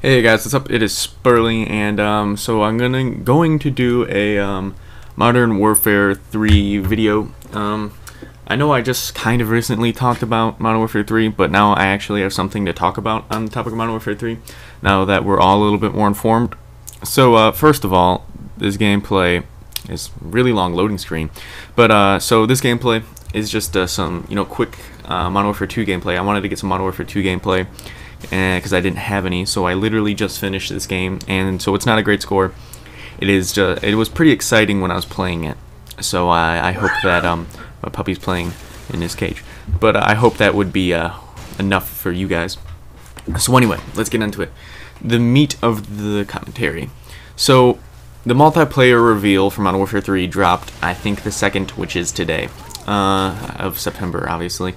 Hey guys, what's up? It is Spurling, and so I'm going to do a Modern Warfare 3 video. I know I just kind of recently talked about Modern Warfare 3, but now I actually have something to talk about on the topic of Modern Warfare 3. Now that we're all a little bit more informed. So first of all, this gameplay is really long loading screen, but so this gameplay is just some quick Modern Warfare 2 gameplay. I wanted to get some Modern Warfare 2 gameplay because I didn't have any, so I literally just finished this game, and so it's not a great score. It was pretty exciting when I was playing it, so I hope that my puppy's playing in his cage, but I hope that would be enough for you guys. So anyway, let's get into it. The meat of the commentary. So the multiplayer reveal for Modern Warfare 3 dropped, I think, the 2nd, which is today, of September, obviously,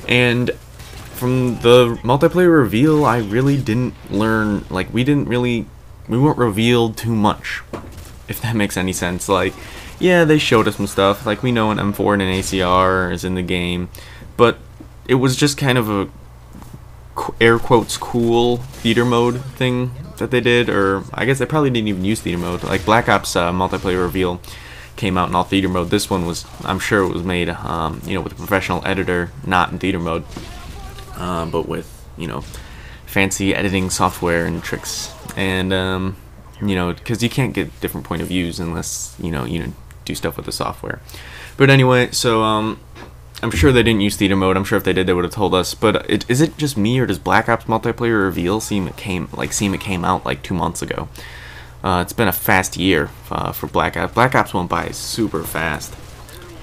and from the multiplayer reveal, I really didn't learn, like, we weren't revealed too much, if that makes any sense. Like, yeah, they showed us some stuff, like, we know an M4 and an ACR is in the game, but it was just kind of a, air quotes, cool theater mode thing that they did, or I guess they probably didn't even use theater mode. Like, Black Ops multiplayer reveal came out in all theater mode. This one was, I'm sure it was made, with a professional editor, not in theater mode. But with, fancy editing software and tricks, and, because you can't get different point of views unless, you do stuff with the software. But anyway, so, I'm sure they didn't use theater mode. I'm sure if they did, they would have told us. But is it just me, or does Black Ops multiplayer reveal seem it came out like 2 months ago? It's been a fast year for Black Ops. Black Ops went by super fast.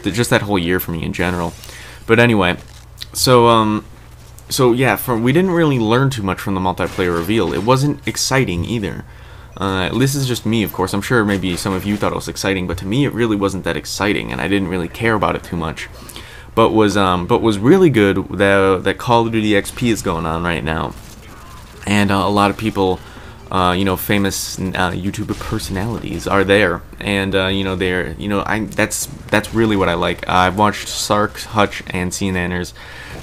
Just that whole year for me in general. But anyway, so, So yeah, we didn't really learn too much from the multiplayer reveal. It wasn't exciting either. This is just me, of course. I'm sure maybe some of you thought it was exciting, but to me it really wasn't that exciting, and I didn't really care about it too much. But was really good that Call of Duty XP is going on right now, and a lot of people, famous YouTube personalities are there, and that's really what I like. I've watched Sark, Hutch, and CNNers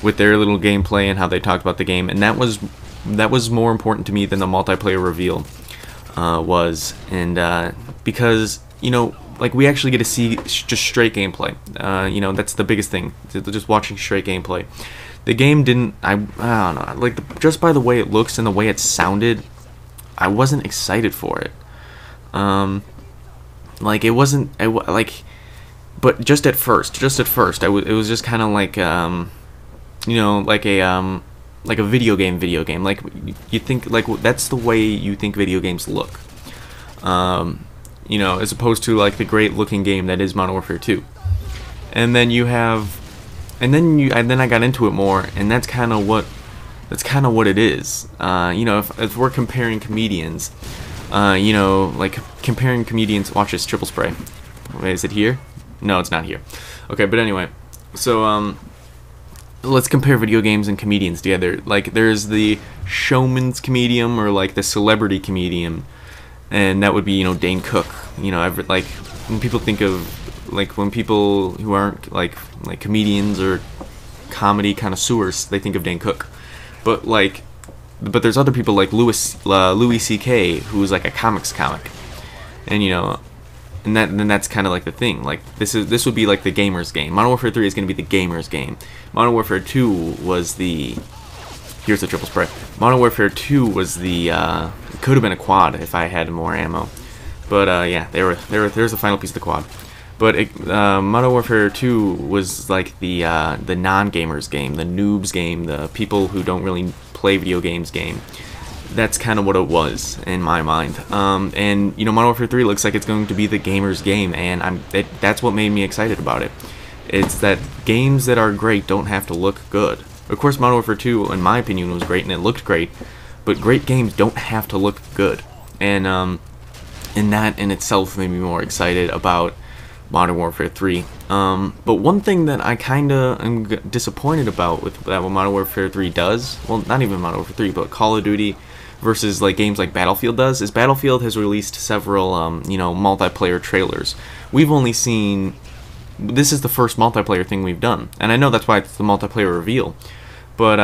with their little gameplay and how they talked about the game, and that was more important to me than the multiplayer reveal was, and because like, we actually get to see just straight gameplay. That's the biggest thing, just watching straight gameplay. The game didn't, I don't know, like, just by the way it looks and the way it sounded, I wasn't excited for it. Like, it wasn't, but just at first, it was just kind of like, like a video game. Like, you think, like, that's the way you think video games look. As opposed to, like, the great looking game that is Modern Warfare 2. And then then I got into it more, and that's kind of what it is. If we're comparing comedians, like, comparing comedians, watch this, triple spray. Wait, is it here? No, it's not here. Okay, but anyway, so, let's compare video games and comedians together. Like, there's the showman's comedian, or like the celebrity comedian, and that would be, Dane Cook. Like, when people think of, like, when people who aren't like comedians or comedy connoisseurs, they think of Dane Cook. But there's other people like Louis C.K., who's like a comic, and that's kind of like the thing. Like, this would be like the gamer's game. Modern Warfare 3 is going to be the gamer's game. Modern Warfare 2 was the, here's the triple spray. Modern Warfare 2 was the, it could have been a quad if I had more ammo. But yeah, there's the final piece of the quad. But Modern Warfare 2 was like the non-gamers game, the noobs game, the people who don't really play video games game. That's kind of what it was in my mind. And Modern Warfare 3 looks like it's going to be the gamer's game, and that's what made me excited about it. It's that games that are great don't have to look good. Of course, Modern Warfare 2, in my opinion, was great and it looked great, but great games don't have to look good. And that in itself made me more excited about Modern Warfare 3. But one thing that I kinda am disappointed about with what Modern Warfare 3 does, well, not even Modern Warfare 3, but Call of Duty versus like games like Battlefield does, is Battlefield has released several multiplayer trailers. We've only seen, this is the first multiplayer thing we've done, and I know that's why it's the multiplayer reveal, but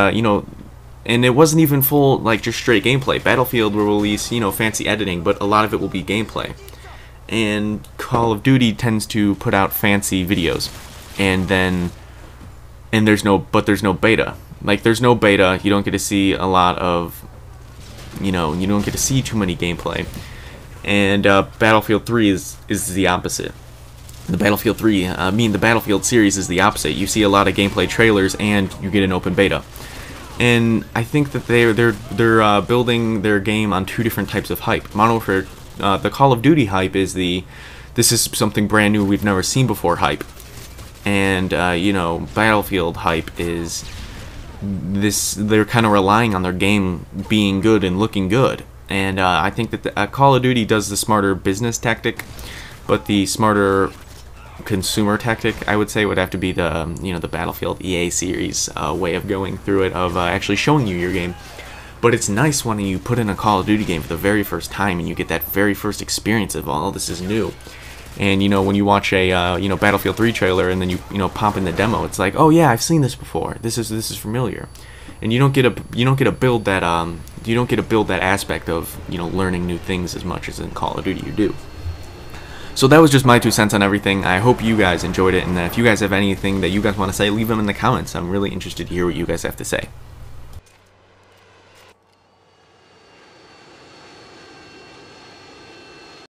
And it wasn't even full, like, just straight gameplay. Battlefield will release, you know, fancy editing, but a lot of it will be gameplay. And Call of Duty tends to put out fancy videos, and there's no beta. Like, there's no beta. You don't get to see a lot of, you know, you don't get to see too many gameplay. And Battlefield 3 is the opposite. The Battlefield 3, the Battlefield series is the opposite. You see a lot of gameplay trailers, and you get an open beta. And I think that they're building their game on two different types of hype. Modern Warfare, the Call of Duty hype is this is something brand new we've never seen before hype, and you know, Battlefield hype is this. They're kind of relying on their game being good and looking good. And I think that Call of Duty does the smarter business tactic, but the smarter consumer tactic, I would say, would have to be the, you know, the Battlefield EA series way of going through it, of actually showing you your game. But it's nice when you put in a Call of Duty game for the very first time and you get that very first experience of, oh, this is new. And, you know, when you watch a you know, Battlefield 3 trailer and then you know, pop in the demo, it's like, oh yeah, I've seen this before. This is familiar. And you don't get to build that aspect of, you know, learning new things as much as in Call of Duty you do. So that was just my 2 cents on everything. I hope you guys enjoyed it, and if you guys have anything that you guys want to say, leave them in the comments. I'm really interested to hear what you guys have to say.